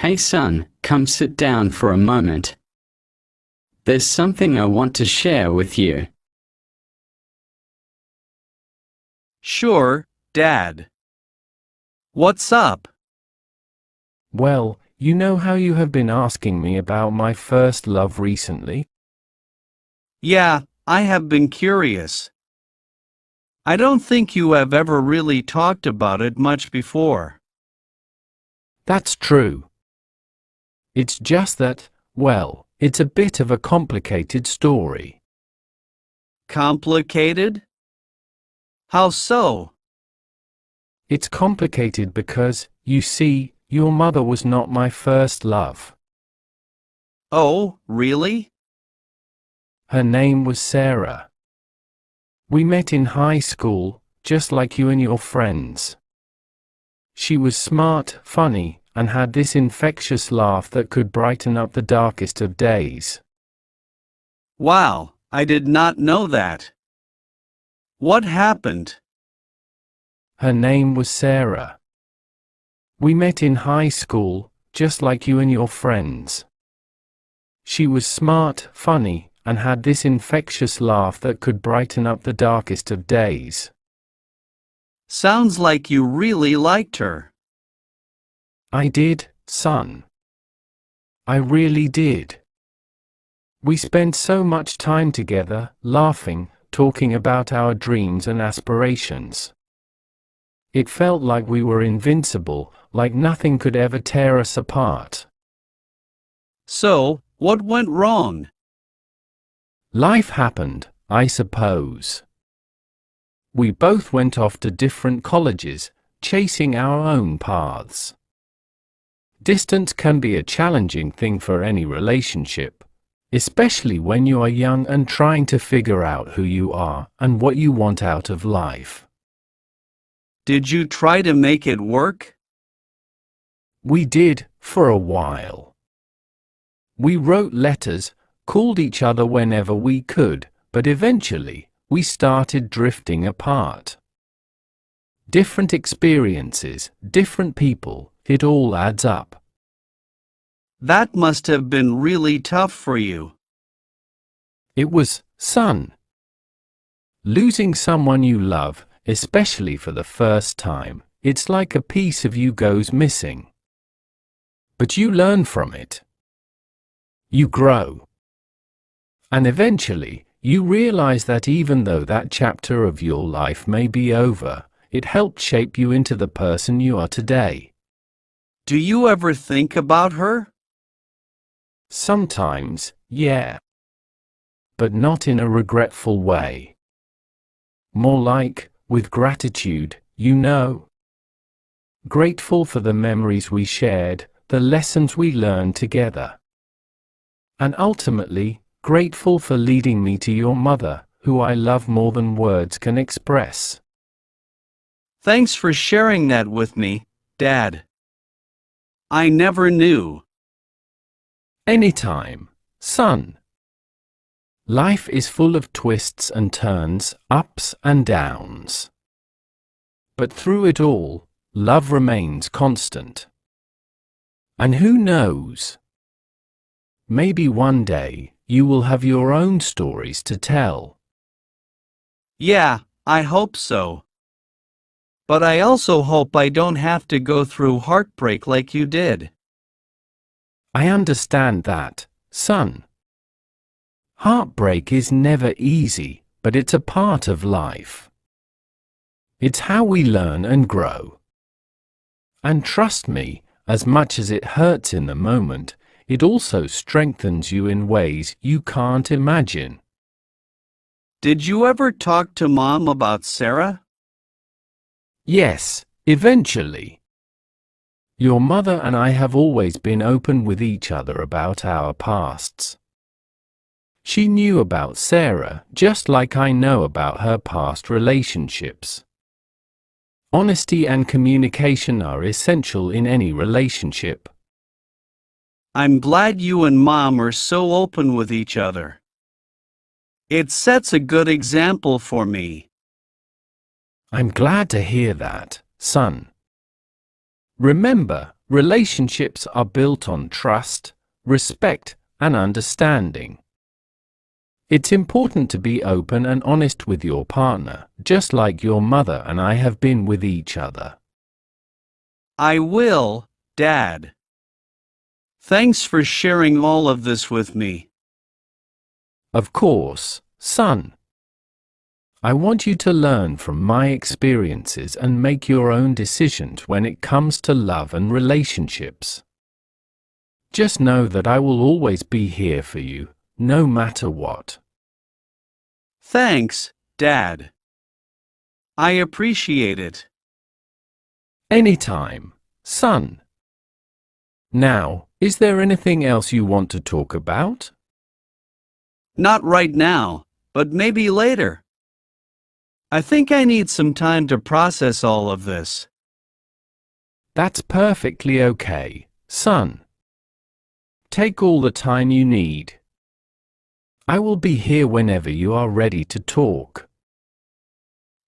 Hey son, come sit down for a moment. There's something I want to share with you. Sure, Dad. What's up? Well, you know how you have been asking me about my first love recently? Yeah, I have been curious. I don't think you have ever really talked about it much before. That's true. It's just that, well, it's a bit of a complicated story. Complicated? How so? It's complicated because, you see, your mother was not my first love. Oh, really? Her name was Sarah. We met in high school, just like you and your friends. She was smart, funny, and had this infectious laugh that could brighten up the darkest of days. Wow, I did not know that. What happened? Her name was Sarah. We met in high school, just like you and your friends. She was smart, funny, and had this infectious laugh that could brighten up the darkest of days. Sounds like you really liked her. I did, son. I really did. We spent so much time together, laughing, talking about our dreams and aspirations. It felt like we were invincible, like nothing could ever tear us apart. So, what went wrong? Life happened, I suppose. We both went off to different colleges, chasing our own paths. Distance can be a challenging thing for any relationship, especially when you are young and trying to figure out who you are and what you want out of life. Did you try to make it work? We did, for a while. We wrote letters, called each other whenever we could, but eventually, we started drifting apart. Different experiences, different people, it all adds up. That must have been really tough for you. It was, son. Losing someone you love, especially for the first time, it's like a piece of you goes missing. But you learn from it. You grow. And eventually, you realize that even though that chapter of your life may be over, it helped shape you into the person you are today. Do you ever think about her? Sometimes, yeah. But not in a regretful way. More like, with gratitude, you know. Grateful for the memories we shared, the lessons we learned together. And ultimately, grateful for leading me to your mother, who I love more than words can express. Thanks for sharing that with me, Dad. I never knew. Anytime, son. Life is full of twists and turns, ups and downs. But through it all, love remains constant. And who knows? Maybe one day, you will have your own stories to tell. Yeah, I hope so. But I also hope I don't have to go through heartbreak like you did. I understand that, son. Heartbreak is never easy, but it's a part of life. It's how we learn and grow. And trust me, as much as it hurts in the moment, it also strengthens you in ways you can't imagine. Did you ever talk to Mom about Sarah? Yes, eventually. Your mother and I have always been open with each other about our pasts. She knew about Sarah, just like I know about her past relationships. Honesty and communication are essential in any relationship. I'm glad you and Mom are so open with each other. It sets a good example for me. I'm glad to hear that, son. Remember, Relationships are built on trust, respect, and understanding. It's important to be open and honest with your partner, just like your mother and I have been with each other. I will, Dad. Thanks for sharing all of this with me. Of course, son. I want you to learn from my experiences and make your own decisions when it comes to love and relationships. Just know that I will always be here for you, no matter what. Thanks, Dad. I appreciate it. Anytime, son. Now, is there anything else you want to talk about? Not right now, but maybe later. I think I need some time to process all of this. That's perfectly okay, son. Take all the time you need. I will be here whenever you are ready to talk.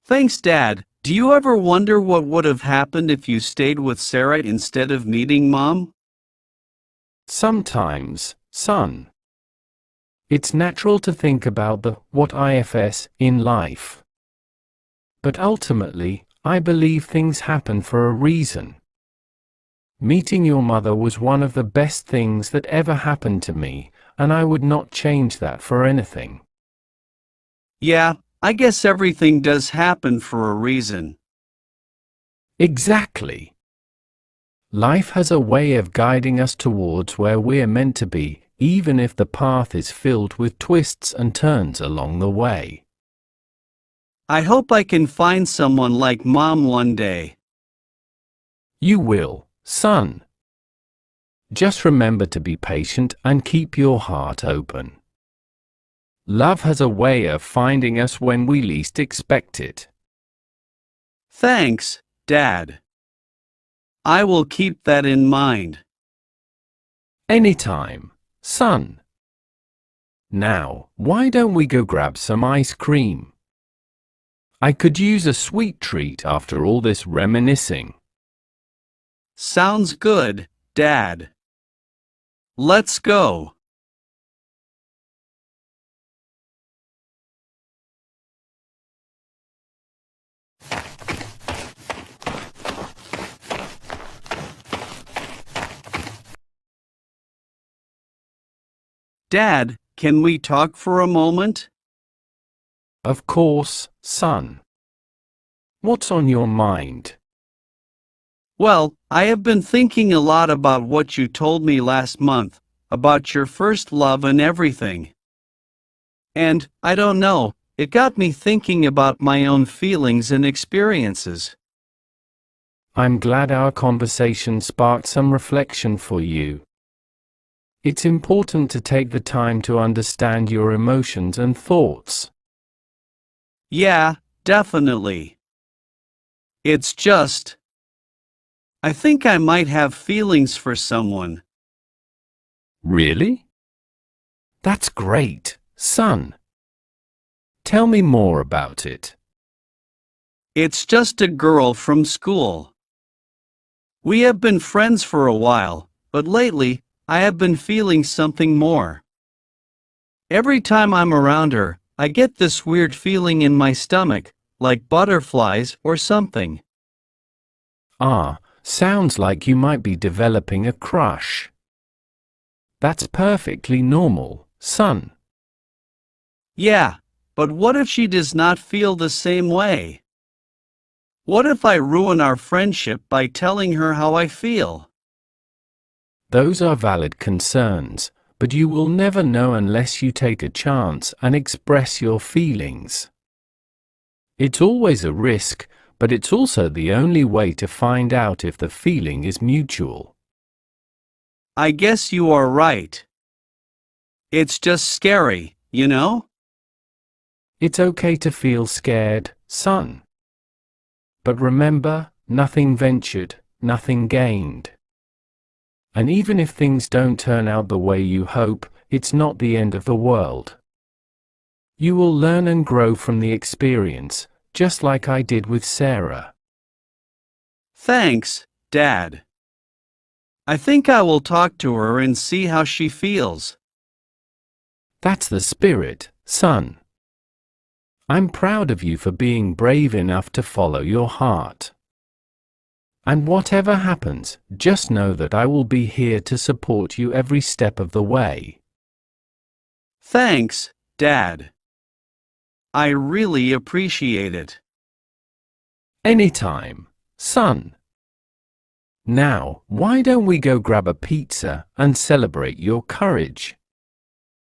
Thanks, Dad. Do you ever wonder what would have happened if you stayed with Sarah instead of meeting Mom? Sometimes, son. It's natural to think about the what ifs in life. But ultimately, I believe things happen for a reason. Meeting your mother was one of the best things that ever happened to me, and I would not change that for anything. Yeah, I guess everything does happen for a reason. Exactly. Life has a way of guiding us towards where we're meant to be, even if the path is filled with twists and turns along the way. I hope I can find someone like Mom one day. You will, son. Just remember to be patient and keep your heart open. Love has a way of finding us when we least expect it. Thanks, Dad. I will keep that in mind. Anytime, son. Now, why don't we go grab some ice cream? I could use a sweet treat after all this reminiscing. Sounds good, Dad. Let's go. Dad, can we talk for a moment? Of course, son. What's on your mind? Well, I have been thinking a lot about what you told me last month, about your first love and everything. And, I don't know, it got me thinking about my own feelings and experiences. I'm glad our conversation sparked some reflection for you. It's important to take the time to understand your emotions and thoughts. Yeah, definitely. It's just, I think I might have feelings for someone. Really? That's great, son. Tell me more about it. It's just a girl from school. We have been friends for a while, but lately, I have been feeling something more. Every time I'm around her, I get this weird feeling in my stomach, like butterflies or something. Sounds like you might be developing a crush. That's perfectly normal, son. Yeah, but what if she does not feel the same way? What if I ruin our friendship by telling her how I feel? Those are valid concerns, but you will never know unless you take a chance and express your feelings. It's always a risk, but it's also the only way to find out if the feeling is mutual. I guess you are right. It's just scary, you know? It's okay to feel scared, son. But remember, nothing ventured, nothing gained. And even if things don't turn out the way you hope, it's not the end of the world. You will learn and grow from the experience, just like I did with Sarah. Thanks, Dad. I think I will talk to her and see how she feels. That's the spirit, son. I'm proud of you for being brave enough to follow your heart. And whatever happens, just know that I will be here to support you every step of the way. Thanks, Dad. I really appreciate it. Anytime, son. Now, why don't we go grab a pizza and celebrate your courage?